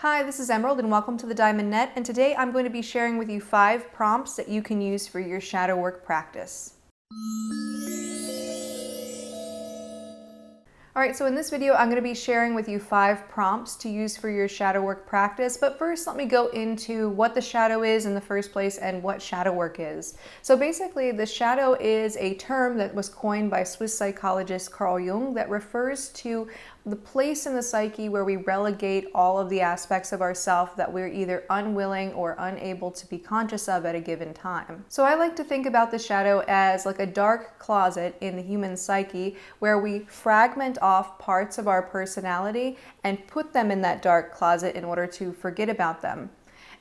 Hi, this is Emerald and welcome to the Diamond Net, and today I'm going to be sharing with you 5 prompts that you can use for your shadow work practice. Alright, so in this video I'm going to be sharing with you 5 prompts to use for your shadow work practice, but first let me go into what the shadow is in the first place and what shadow work is. So basically the shadow is a term that was coined by Swiss psychologist Carl Jung that refers to the place in the psyche where we relegate all of the aspects of ourself that we're either unwilling or unable to be conscious of at a given time. So I like to think about the shadow as like a dark closet in the human psyche where we fragment off parts of our personality and put them in that dark closet in order to forget about them.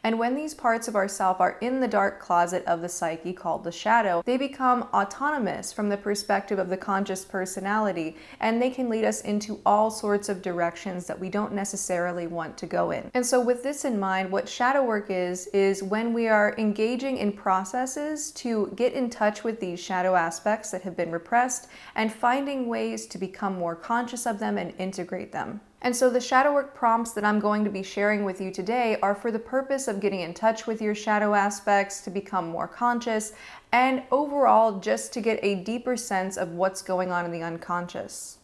And when these parts of ourself are in the dark closet of the psyche called the shadow, they become autonomous from the perspective of the conscious personality, and they can lead us into all sorts of directions that we don't necessarily want to go in. And so with this in mind, what shadow work is when we are engaging in processes to get in touch with these shadow aspects that have been repressed and finding ways to become more conscious of them and integrate them. And so the shadow work prompts that I'm going to be sharing with you today are for the purpose of getting in touch with your shadow aspects, to become more conscious, and overall just to get a deeper sense of what's going on in the unconscious.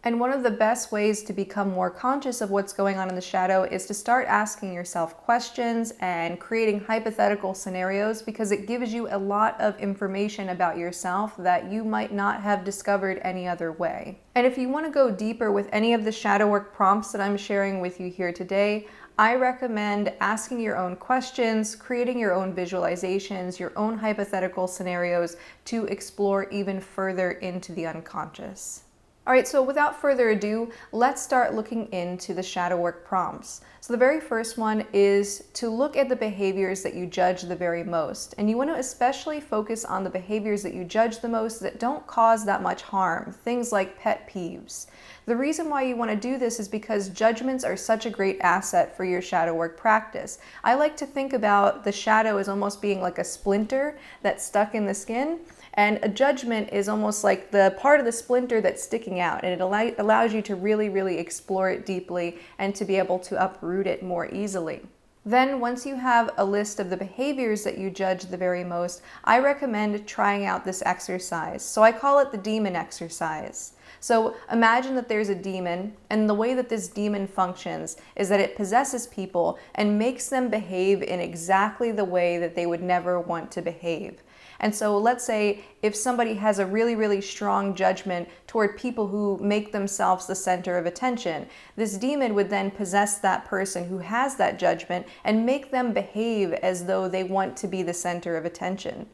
And one of the best ways to become more conscious of what's going on in the shadow is to start asking yourself questions and creating hypothetical scenarios, because it gives you a lot of information about yourself that you might not have discovered any other way. And if you want to go deeper with any of the shadow work prompts that I'm sharing with you here today, I recommend asking your own questions, creating your own visualizations, your own hypothetical scenarios to explore even further into the unconscious. Alright, so without further ado, let's start looking into the shadow work prompts. So the very first one is to look at the behaviors that you judge the very most. And you want to especially focus on the behaviors that you judge the most that don't cause that much harm, things like pet peeves. The reason why you want to do this is because judgments are such a great asset for your shadow work practice. I like to think about the shadow as almost being like a splinter that's stuck in the skin, and a judgment is almost like the part of the splinter that's sticking out, and it allows you to really explore it deeply and to be able to uproot it more easily. Then once you have a list of the behaviors that you judge the very most, I recommend trying out this exercise. So I call it the demon exercise. So imagine that there's a demon, and the way that this demon functions is that it possesses people and makes them behave in exactly the way that they would never want to behave. And so let's say if somebody has a really strong judgment toward people who make themselves the center of attention, this demon would then possess that person who has that judgment and make them behave as though they want to be the center of attention.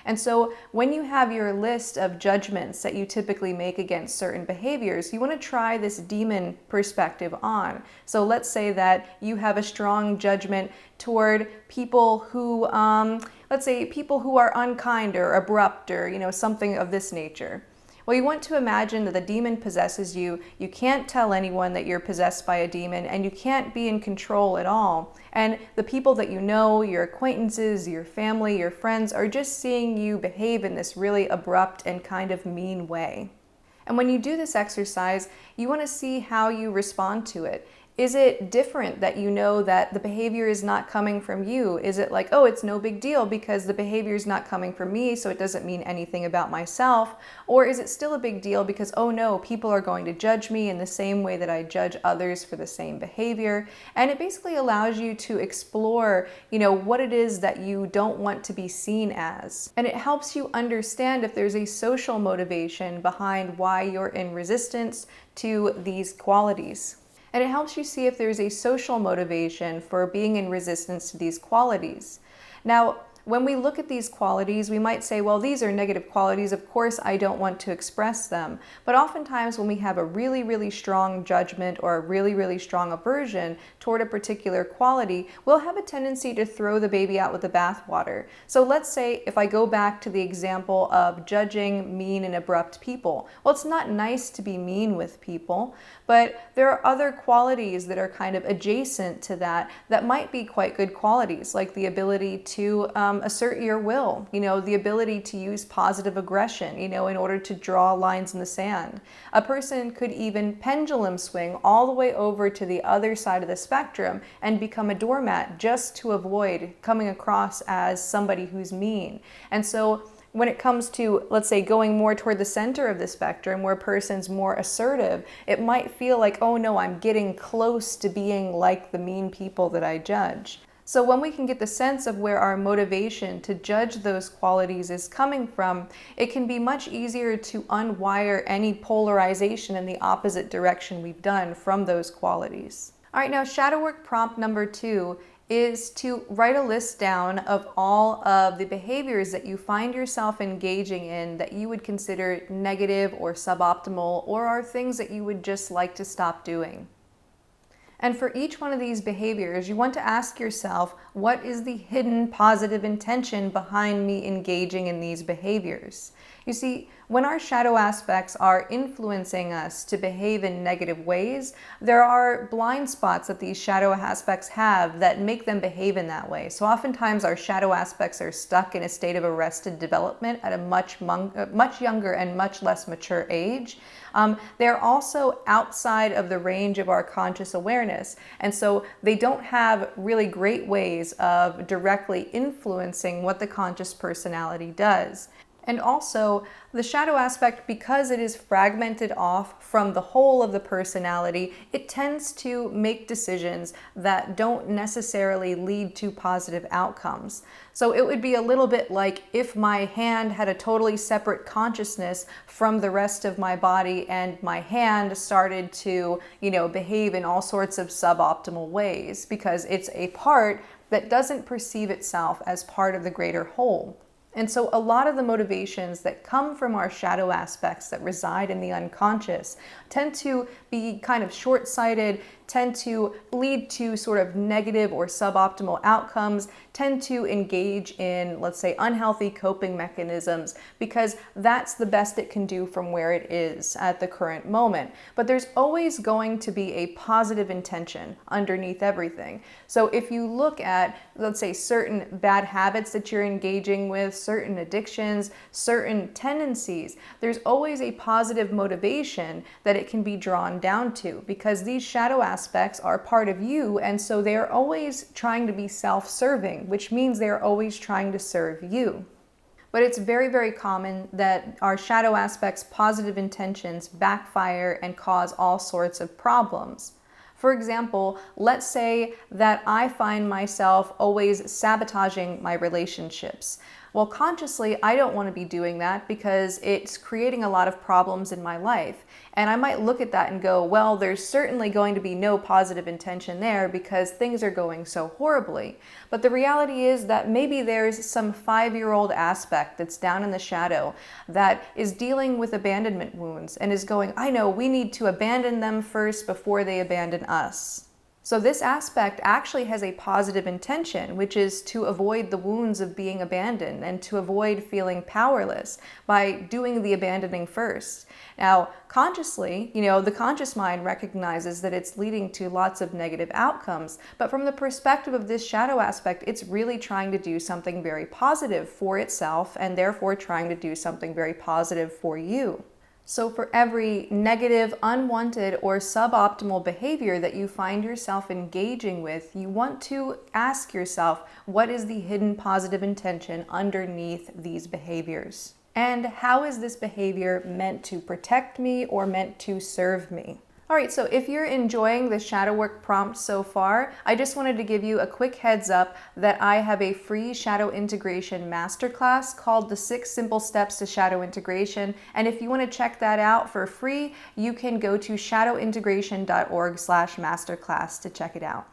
And so when you have your list of judgments that you typically make against certain behaviors, you want to try this demon perspective on. So let's say that you have a strong judgment toward people who, let's say people who are unkind or abrupt or, something of this nature. Well, you want to imagine that the demon possesses you. You can't tell anyone that you're possessed by a demon, and you can't be in control at all. And the people that you know, your acquaintances, your family, your friends, are just seeing you behave in this really abrupt and kind of mean way. And when you do this exercise, you want to see how you respond to it. Is it different that you know that the behavior is not coming from you? Is it like, oh, it's no big deal because the behavior is not coming from me, so it doesn't mean anything about myself? Or is it still a big deal because, oh no, people are going to judge me in the same way that I judge others for the same behavior? And it basically allows you to explore, what it is that you don't want to be seen as. And it helps you understand if there's a social motivation behind why you're in resistance to these qualities. And it helps you see if there's a social motivation for being in resistance to these qualities. Now, when we look at these qualities, we might say, well, these are negative qualities. Of course, I don't want to express them. But oftentimes when we have a really strong judgment or a really strong aversion toward a particular quality, we'll have a tendency to throw the baby out with the bathwater. So let's say if I go back to the example of judging mean and abrupt people. Well, it's not nice to be mean with people, but there are other qualities that are kind of adjacent to that might be quite good qualities, like the ability to assert your will, the ability to use positive aggression, in order to draw lines in the sand. A person could even pendulum swing all the way over to the other side of the spectrum and become a doormat just to avoid coming across as somebody who's mean. And so when it comes to, let's say, going more toward the center of the spectrum where a person's more assertive, it might feel like, oh no, I'm getting close to being like the mean people that I judge. So when we can get the sense of where our motivation to judge those qualities is coming from, it can be much easier to unwire any polarization in the opposite direction we've done from those qualities. All right, now shadow work prompt number 2 is to write a list down of all of the behaviors that you find yourself engaging in that you would consider negative or suboptimal, or are things that you would just like to stop doing. And for each one of these behaviors, you want to ask yourself, what is the hidden positive intention behind me engaging in these behaviors? You see, when our shadow aspects are influencing us to behave in negative ways, there are blind spots that these shadow aspects have that make them behave in that way. So oftentimes our shadow aspects are stuck in a state of arrested development at a much younger and much less mature age. They're also outside of the range of our conscious awareness, and so they don't have really great ways of directly influencing what the conscious personality does. And also, the shadow aspect, because it is fragmented off from the whole of the personality, it tends to make decisions that don't necessarily lead to positive outcomes. So it would be a little bit like if my hand had a totally separate consciousness from the rest of my body and my hand started to, behave in all sorts of suboptimal ways because it's a part that doesn't perceive itself as part of the greater whole. And so a lot of the motivations that come from our shadow aspects that reside in the unconscious tend to be kind of short-sighted, tend to lead to sort of negative or suboptimal outcomes, tend to engage in, let's say, unhealthy coping mechanisms, because that's the best it can do from where it is at the current moment. But there's always going to be a positive intention underneath everything. So if you look at, let's say, certain bad habits that you're engaging with, certain addictions, certain tendencies, there's always a positive motivation that it can be drawn down to, because these shadow aspects are part of you, and so they're always trying to be self-serving, which means they're always trying to serve you. But it's very, very common that our shadow aspects' positive intentions backfire and cause all sorts of problems. For example, let's say that I find myself always sabotaging my relationships. Well, consciously, I don't want to be doing that because it's creating a lot of problems in my life. And I might look at that and go, well, there's certainly going to be no positive intention there because things are going so horribly. But the reality is that maybe there's some 5-year-old aspect that's down in the shadow that is dealing with abandonment wounds and is going, I know, we need to abandon them first before they abandon us. So this aspect actually has a positive intention, which is to avoid the wounds of being abandoned and to avoid feeling powerless by doing the abandoning first. Now, consciously, the conscious mind recognizes that it's leading to lots of negative outcomes, but from the perspective of this shadow aspect, it's really trying to do something very positive for itself and therefore trying to do something very positive for you. So for every negative, unwanted, or suboptimal behavior that you find yourself engaging with, you want to ask yourself, what is the hidden positive intention underneath these behaviors? And how is this behavior meant to protect me or meant to serve me? All right, so if you're enjoying the shadow work prompt so far, I just wanted to give you a quick heads up that I have a free shadow integration masterclass called the 6 Simple Steps to Shadow Integration. And if you want to check that out for free, you can go to shadowintegration.org/masterclass to check it out.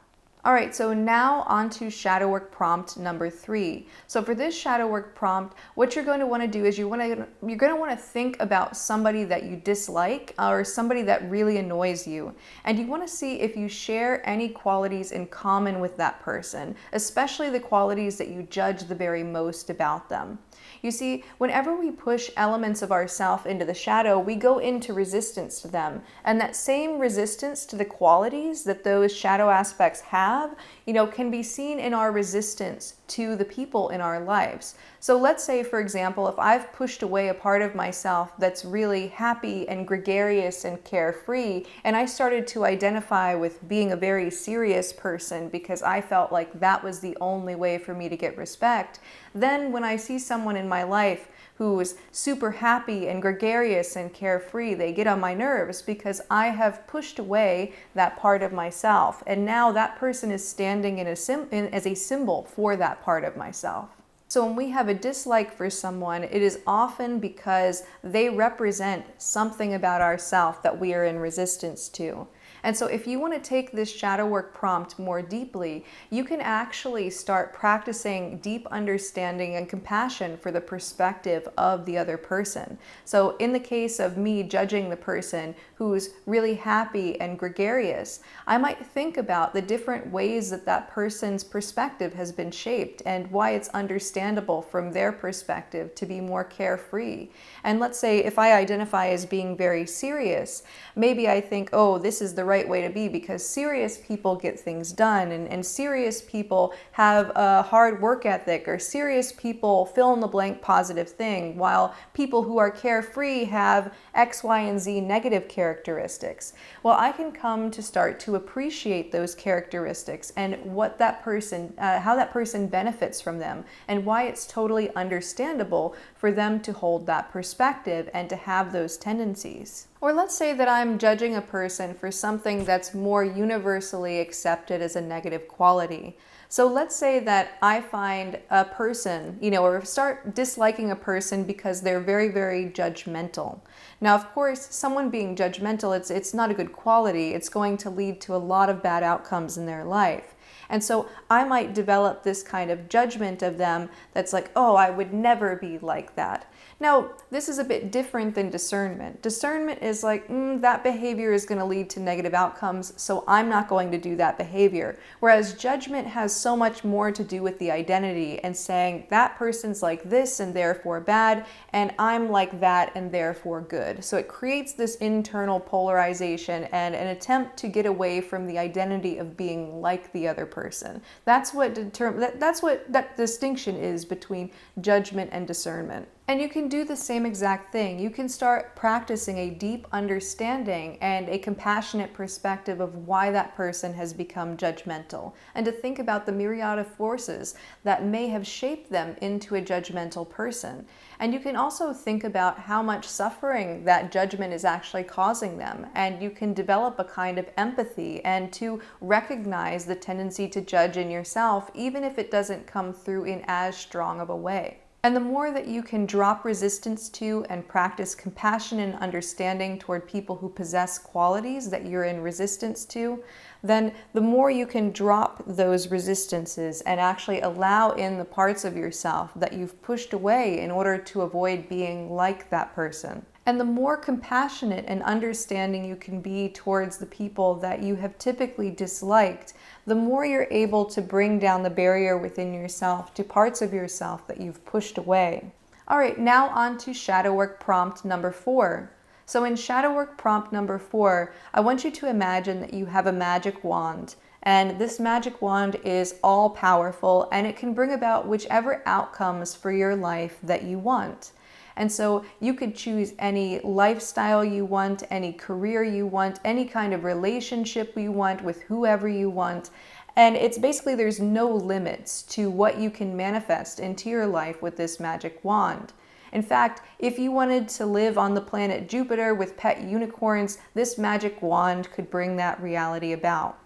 All right, so now on to shadow work prompt number 3. So for this shadow work prompt, what you're going to want to do is you're going to want to think about somebody that you dislike or somebody that really annoys you. And you want to see if you share any qualities in common with that person, especially the qualities that you judge the very most about them. You see, whenever we push elements of ourself into the shadow, we go into resistance to them. And that same resistance to the qualities that those shadow aspects have have, can be seen in our resistance to the people in our lives. So let's say, for example, if I've pushed away a part of myself that's really happy and gregarious and carefree, and I started to identify with being a very serious person because I felt like that was the only way for me to get respect, then when I see someone in my life who is super happy and gregarious and carefree, they get on my nerves because I have pushed away that part of myself. And now that person is standing as a symbol for that part of myself. So when we have a dislike for someone, it is often because they represent something about ourselves that we are in resistance to. And so if you want to take this shadow work prompt more deeply, you can actually start practicing deep understanding and compassion for the perspective of the other person. So in the case of me judging the person who's really happy and gregarious, I might think about the different ways that that person's perspective has been shaped and why it's understandable from their perspective to be more carefree. And let's say if I identify as being very serious, maybe I think, oh, this is the right way to be because serious people get things done, and serious people have a hard work ethic, or serious people fill in the blank positive thing, while people who are carefree have X, Y, and Z negative characteristics. Well, I can come to start to appreciate those characteristics and what that person, how that person benefits from them, and why it's totally understandable for them to hold that perspective and to have those tendencies. Or let's say that I'm judging a person for something that's more universally accepted as a negative quality. So let's say that I find a person, or start disliking a person because they're very, very judgmental. Now, of course, someone being judgmental, it's not a good quality. It's going to lead to a lot of bad outcomes in their life. And so I might develop this kind of judgment of them that's like, oh, I would never be like that. Now, this is a bit different than discernment. Discernment is like, that behavior is going to lead to negative outcomes, so I'm not going to do that behavior. Whereas judgment has so much more to do with the identity and saying that person's like this and therefore bad, and I'm like that and therefore good. So it creates this internal polarization and an attempt to get away from the identity of being like the other person. That's what that distinction is between judgment and discernment. And you can do the same exact thing. You can start practicing a deep understanding and a compassionate perspective of why that person has become judgmental, and to think about the myriad of forces that may have shaped them into a judgmental person. And you can also think about how much suffering that judgment is actually causing them, and you can develop a kind of empathy and to recognize the tendency to judge in yourself, even if it doesn't come through in as strong of a way. And the more that you can drop resistance to and practice compassion and understanding toward people who possess qualities that you're in resistance to, then the more you can drop those resistances and actually allow in the parts of yourself that you've pushed away in order to avoid being like that person. And the more compassionate and understanding you can be towards the people that you have typically disliked, the more you're able to bring down the barrier within yourself to parts of yourself that you've pushed away. All right, now on to shadow work prompt number 4. So in shadow work prompt number 4, I want you to imagine that you have a magic wand. And this magic wand is all powerful, and it can bring about whichever outcomes for your life that you want. And so you could choose any lifestyle you want, any career you want, any kind of relationship you want with whoever you want. And it's basically, there's no limits to what you can manifest into your life with this magic wand. In fact, if you wanted to live on the planet Jupiter with pet unicorns, this magic wand could bring that reality about.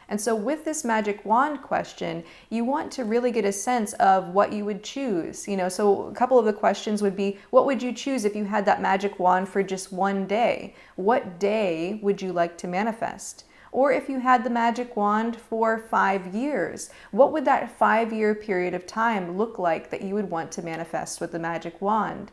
And so with this magic wand question, you want to really get a sense of what you would choose. So a couple of the questions would be, what would you choose if you had that magic wand for just one day? What day would you like to manifest? Or if you had the magic wand for 5 years, what would that 5-year period of time look like that you would want to manifest with the magic wand?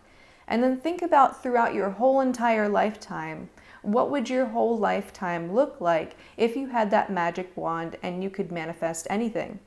And then think about throughout your whole entire lifetime, what would your whole lifetime look like if you had that magic wand and you could manifest anything?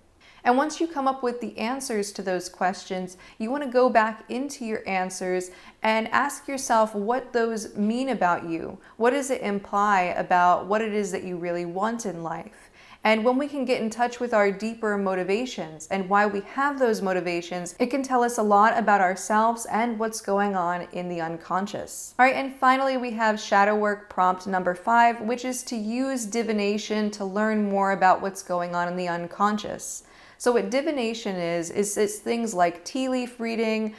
And once you come up with the answers to those questions, you want to go back into your answers and ask yourself what those mean about you. What does it imply about what it is that you really want in life? And when we can get in touch with our deeper motivations and why we have those motivations, it can tell us a lot about ourselves and what's going on in the unconscious. All right, and finally we have shadow work prompt number 5, which is to use divination to learn more about what's going on in the unconscious. So what divination is it's things like tea leaf reading,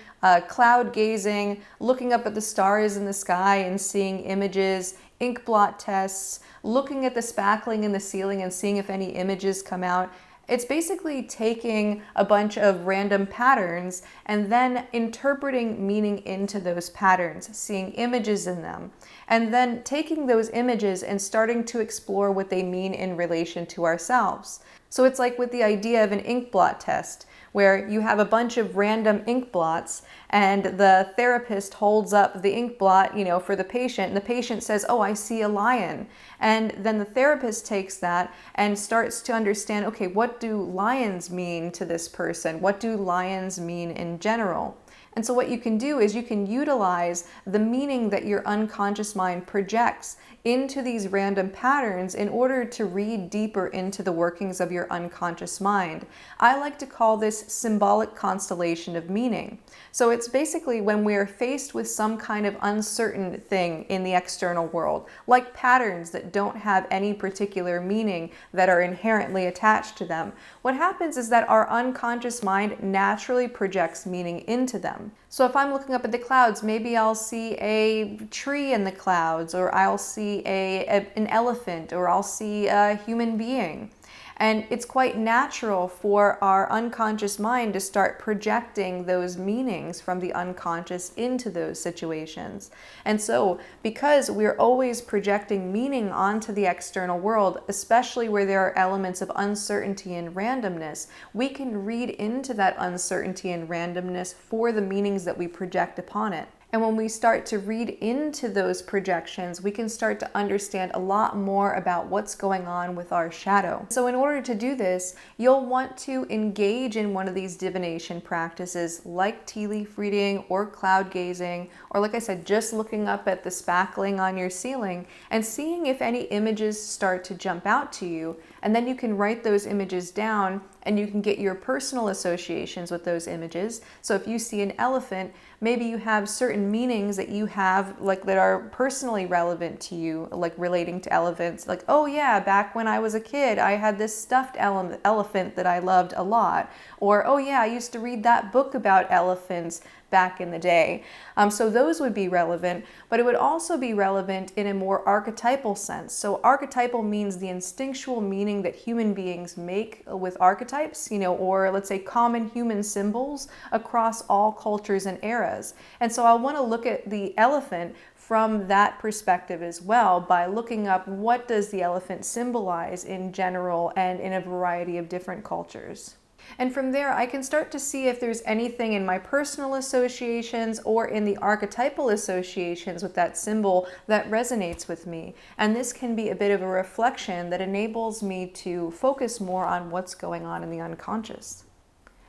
cloud gazing, looking up at the stars in the sky and seeing images, ink blot tests, looking at the spackling in the ceiling and seeing if any images come out. It's basically taking a bunch of random patterns and then interpreting meaning into those patterns, seeing images in them, and then taking those images and starting to explore what they mean in relation to ourselves. So it's like with the idea of an ink blot test, where you have a bunch of random ink blots and the therapist holds up the ink blot, for the patient, and the patient says, "Oh, I see a lion." And then the therapist takes that and starts to understand, okay, what do lions mean to this person? What do lions mean in general? And so what you can do is you can utilize the meaning that your unconscious mind projects into these random patterns in order to read deeper into the workings of your unconscious mind. I like to call this symbolic constellation of meaning. So it's basically when we're faced with some kind of uncertain thing in the external world, like patterns that don't have any particular meaning that are inherently attached to them. What happens is that our unconscious mind naturally projects meaning into them. So if I'm looking up at the clouds, maybe I'll see a tree in the clouds, or I'll see an elephant, or I'll see a human being. And it's quite natural for our unconscious mind to start projecting those meanings from the unconscious into those situations. And so, because we're always projecting meaning onto the external world, especially where there are elements of uncertainty and randomness, we can read into that uncertainty and randomness for the meanings that we project upon it. And when we start to read into those projections, we can start to understand a lot more about what's going on with our shadow. So in order to do this, you'll want to engage in one of these divination practices like tea leaf reading or cloud gazing, or like I said, just looking up at the spackling on your ceiling and seeing if any images start to jump out to you. And then you can write those images down and you can get your personal associations with those images. So if you see an elephant, maybe you have certain meanings that you have like that are personally relevant to you, like relating to elephants. Like, oh yeah, back when I was a kid, I had this stuffed elephant that I loved a lot. Or, oh yeah, I used to read that book about elephants back in the day. So those would be relevant, but it would also be relevant in a more archetypal sense. So archetypal means the instinctual meaning that human beings make with archetypes, or let's say common human symbols across all cultures and eras. And so I want to look at the elephant from that perspective as well by looking up what does the elephant symbolize in general and in a variety of different cultures. And from there, I can start to see if there's anything in my personal associations or in the archetypal associations with that symbol that resonates with me. And this can be a bit of a reflection that enables me to focus more on what's going on in the unconscious.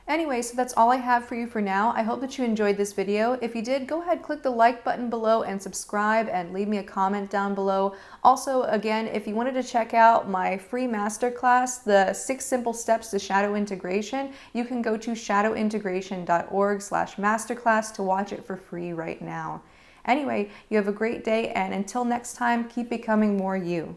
Anyway, so that's all I have for you for now. I hope that you enjoyed this video. If you did, go ahead, click the like button below and subscribe and leave me a comment down below. Also, again, if you wanted to check out my free masterclass, the 6 Simple Steps to Shadow Integration, you can go to shadowintegration.org/masterclass to watch it for free right now. Anyway, you have a great day, and until next time, keep becoming more you.